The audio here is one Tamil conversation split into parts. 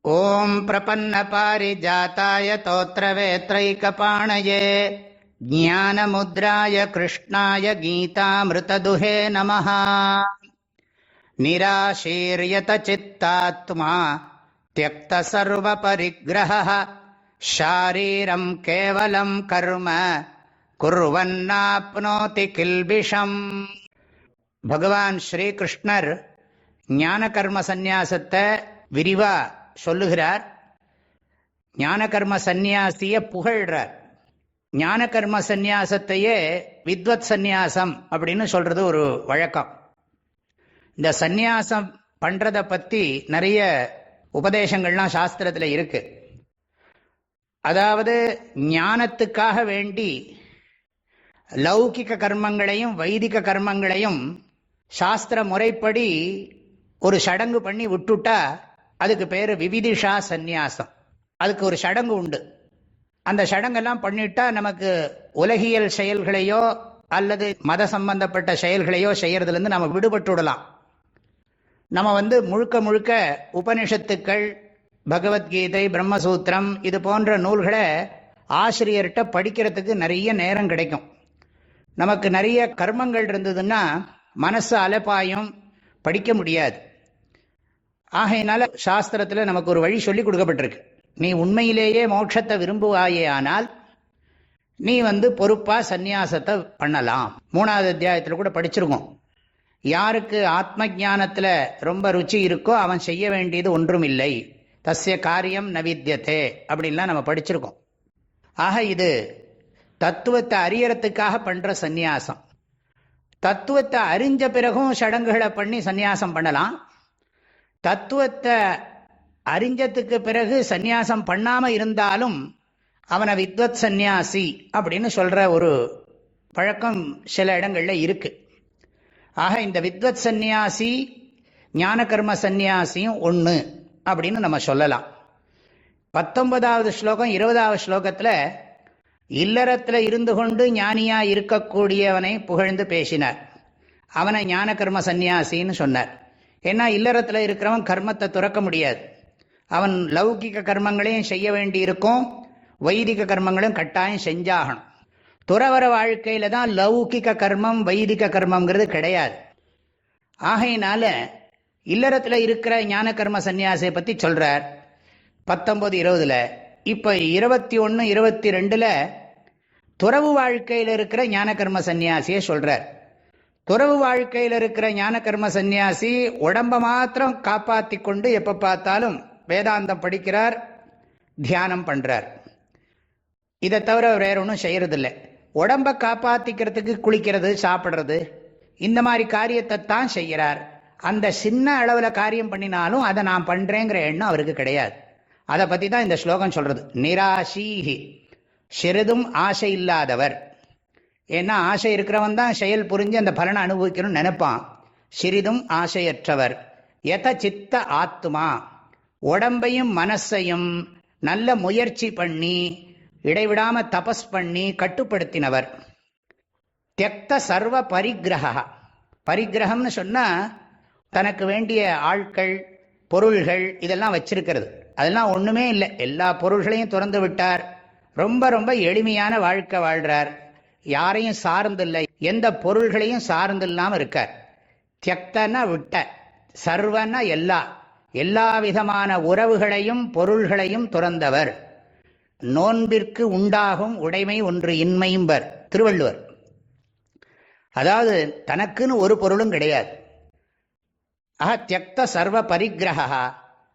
ஓம் பிரபன்ன பாரிஜாதாய தோத்ரவேத்ரைகபாணயே ஞானமுத்ராய கிருஷ்ணாய கீதாமிருததுஹே நமஹ. நிராசீர்யத சித்தாத்மா த்யக்த சர்வ பரிக்ரஹ ஷாரீரம் கேவலம் கர்ம குர்வன்னாப்னோதி கில்பிஷம். பகவான் ஸ்ரீகிருஷ்ணர் ஞான கர்ம சந்நியாசத்தை விரிவா சொல்லுகிறார். ஞான கர்ம சந்நியாசிய புகழ்றார். ஞான கர்ம சந்நியாசத்தையே வித்வத் சந்நியாசம் அப்படின்னு சொல்றது ஒரு வழக்கம். இந்த சந்நியாசம் பண்றத பத்தி நிறைய உபதேசங்கள்லாம் சாஸ்திரத்துல இருக்கு. அதாவது ஞானத்துக்காக வேண்டி லௌகிக கர்மங்களையும் வைதிக கர்மங்களையும் சாஸ்திர முறைப்படி ஒரு சடங்கு பண்ணி விட்டுட்டா அதுக்கு பேர் விவிதிஷா சந்நியாசம். அதுக்கு ஒரு சடங்கு உண்டு. அந்த சடங்கெல்லாம் பண்ணிட்டா நமக்கு உலகியல் செயல்களையோ அல்லது மத சம்பந்தப்பட்ட செயல்களையோ செய்யறதுலேருந்து நம்ம விடுபட்டு விடலாம். நம்ம முழுக்க முழுக்க உபனிஷத்துக்கள், பகவத்கீதை, பிரம்மசூத்திரம் இது போன்ற நூல்களை ஆசிரியர்கிட்ட படிக்கிறதுக்கு நிறைய நேரம் கிடைக்கும். நமக்கு நிறைய கர்மங்கள் இருந்ததுன்னா மனசு அலப்பாயும், படிக்க முடியாது. ஆகையினால சாஸ்திரத்தில் நமக்கு ஒரு வழி சொல்லி கொடுக்கப்பட்டிருக்கு. நீ உண்மையிலேயே மோட்சத்தை விரும்புவாயே ஆனால் நீ பொறுப்பா சந்நியாசத்தை பண்ணலாம். 3வது அத்தியாயத்தில் கூட படிச்சிருக்கோம். யாருக்கு ஆத்ம ஞானத்தில் ரொம்ப ருச்சி இருக்கோ அவன் செய்ய வேண்டியது ஒன்றும் இல்லை, தஸ்ய காரியம் ந வித்யதே அப்படின்லாம் நம்ம படிச்சிருக்கோம். ஆக இது தத்துவத்தை அறியறதுக்காக பண்ற சந்நியாசம். தத்துவத்தை அறிஞ்ச பிறகும் சடங்குகளை பண்ணி சந்நியாசம் பண்ணலாம். தத்துவத்தை அறிஞ்சதுக்கு பிறகு சந்நியாசம் பண்ணாம இருந்தாலும் அவனை வித்வத் சந்நியாசி அப்படின்னு சொல்ற ஒரு பழக்கம் சில இடங்கள்ல இருக்கு. ஆக இந்த வித்வத் சந்நியாசி ஞான கர்ம சந்நியாசியும் ஒன்று அப்படின்னு நம்ம சொல்லலாம். 19வது ஸ்லோகம் 20வது ஸ்லோகத்தில் இல்லறத்தில் இருந்து கொண்டு ஞானியா இருக்கக்கூடியவனை புகழ்ந்து பேசினார். அவனை ஞான கர்ம சந்நியாசின்னு சொன்னார். ஏன்னா இல்லறத்தில் இருக்கிறவன் கர்மத்தை துறக்க முடியாது. அவன் லௌகிக கர்மங்களையும் செய்ய வேண்டி இருக்கும், வைதிக கர்மங்களும் கட்டாயம் செஞ்சாகணும். துறவர வாழ்க்கையில தான் லௌகிக கர்மம் வைதிக கர்மங்கிறது கிடையாது. ஆகையினால இல்லறத்தில் இருக்கிற ஞான கர்ம சந்நியாசியை பற்றி சொல்றார் 19-20. இப்போ 21-22 துறவு வாழ்க்கையில் இருக்கிற ஞான கர்ம சந்நியாசியை சொல்றார். துறவு வாழ்க்கையில் இருக்கிற ஞான கர்ம சந்நியாசி உடம்ப மாத்திரம் காப்பாற்றி கொண்டு எப்போ பார்த்தாலும் வேதாந்தம் படிக்கிறார், தியானம் பண்றார். இதை தவிர வேற ஒன்றும் செய்யறதில்லை. உடம்ப காப்பாற்றிக்கிறதுக்கு குளிக்கிறது, சாப்பிட்றது, இந்த மாதிரி காரியத்தை தான் செய்கிறார். அந்த சின்ன அளவில் காரியம் பண்ணினாலும் அதை நான் பண்றேங்கிற எண்ணம் அவருக்கு கிடையாது. அதை பற்றி தான் இந்த ஸ்லோகம் சொல்றது. நிராசீஹி, சிறிதும் ஆசை இல்லாதவர். ஏன்னா ஆசை இருக்கிறவன் தான் செயல் புரிஞ்சு அந்த பலனை அனுபவிக்கணும்னு நினைப்பான். சிறிதும் ஆசையற்றவர். யத சித்த ஆத்மா, உடம்பையும் மனசையும் நல்ல முயற்சி பண்ணி இடைவிடாம தபஸ் பண்ணி கட்டுப்படுத்தினவர். தியக்த சர்வ பரிகிரக, பரிகிரகம்னு சொன்னா தனக்கு வேண்டிய ஆட்கள், பொருள்கள் இதெல்லாம் வச்சிருக்கிறது. அதெல்லாம் ஒண்ணுமே இல்லை, எல்லா பொருள்களையும் துறந்து விட்டார். ரொம்ப ரொம்ப எளிமையான வாழ்க்கை வாழ்றார். யாரையும் சார்ந்தில்லை, எந்த பொருள்களையும் சார்ந்து இல்லாம இருக்கார். தியக்தனா விட்ட, சர்வனா எல்லா, எல்லா விதமான உறவுகளையும் பொருள்களையும் துறந்தவர். நோன்பிற்கு உண்டாகும் உடைமை ஒன்று இன்மையும்பர் திருவள்ளுவர். அதாவது தனக்குன்னு ஒரு பொருளும் கிடையாது. ஆஹா தியக்த சர்வ பரிகிரகா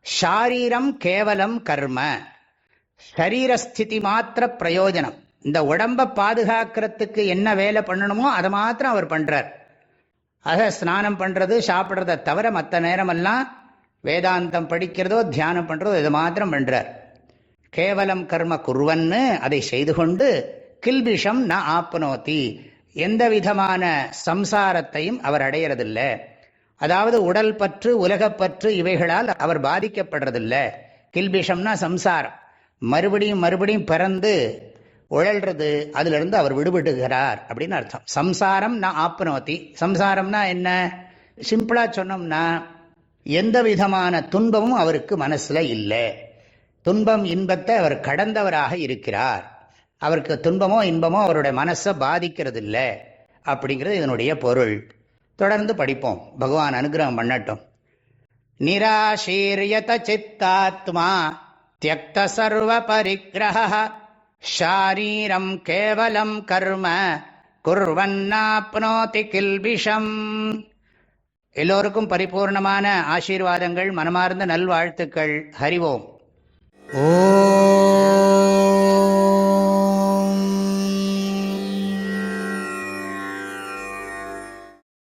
ஷாரீரம் கேவலம் கர்ம, ஷரீரஸ்திதி மாத்திர பிரயோஜனம். இந்த உடம்பை பாதுகாக்கிறதுக்கு என்ன வேலை பண்ணணுமோ அதை மாத்திரம் அவர் பண்றார். ஆக ஸ்நானம் பண்றது, சாப்பிட்றதை தவிர மற்ற நேரமெல்லாம் வேதாந்தம் படிக்கிறதோ தியானம் பண்றதோ இதை மாத்திரம் பண்றார். கேவலம் கர்ம குர்வன்னு, அதை செய்து கொண்டு கில்பிஷம் ந ஆப்னோதி, எந்த விதமான சம்சாரத்தையும் அவர் அடையிறதில்லை. அதாவது உடல் பற்று, உலகப்பற்று இவைகளால் அவர் பாதிக்கப்படுறதில்லை. கில்பிஷம்னா சம்சாரம், மறுபடியும் மறுபடியும் பிறந்து உழல்றது, அதுல இருந்து அவர் விடுபடுகிறார் அப்படின்னு அர்த்தம். சம்சாரம் ந ஆப்னோதி. சம்சாரம்னா என்ன? சிம்பிளா சொன்னோம்னா எந்த விதமான துன்பமும் அவருக்கு மனசுல இல்லை. துன்பம் இன்பத்தை அவர் கடந்தவராக இருக்கிறார். அவருக்கு துன்பமோ இன்பமோ அவருடைய மனசை பாதிக்கிறது இல்லை அப்படிங்கிறது இதனுடைய பொருள். தொடர்ந்து படிப்போம். பகவான் அனுகிரகம் பண்ணட்டும். நிராசீரியத சித்தாத்மா த்யக்த சர்வ பரிக்ரஹ ஷாரீரம் கேவலம் கர்ம குர்வன்னாப்னோதி கில்பிஷம். எல்லோருக்கும் பரிபூர்ணமான ஆசீர்வாதங்கள், மனமார்ந்த நல்வாழ்த்துக்கள். ஹரி ஓம். ஓ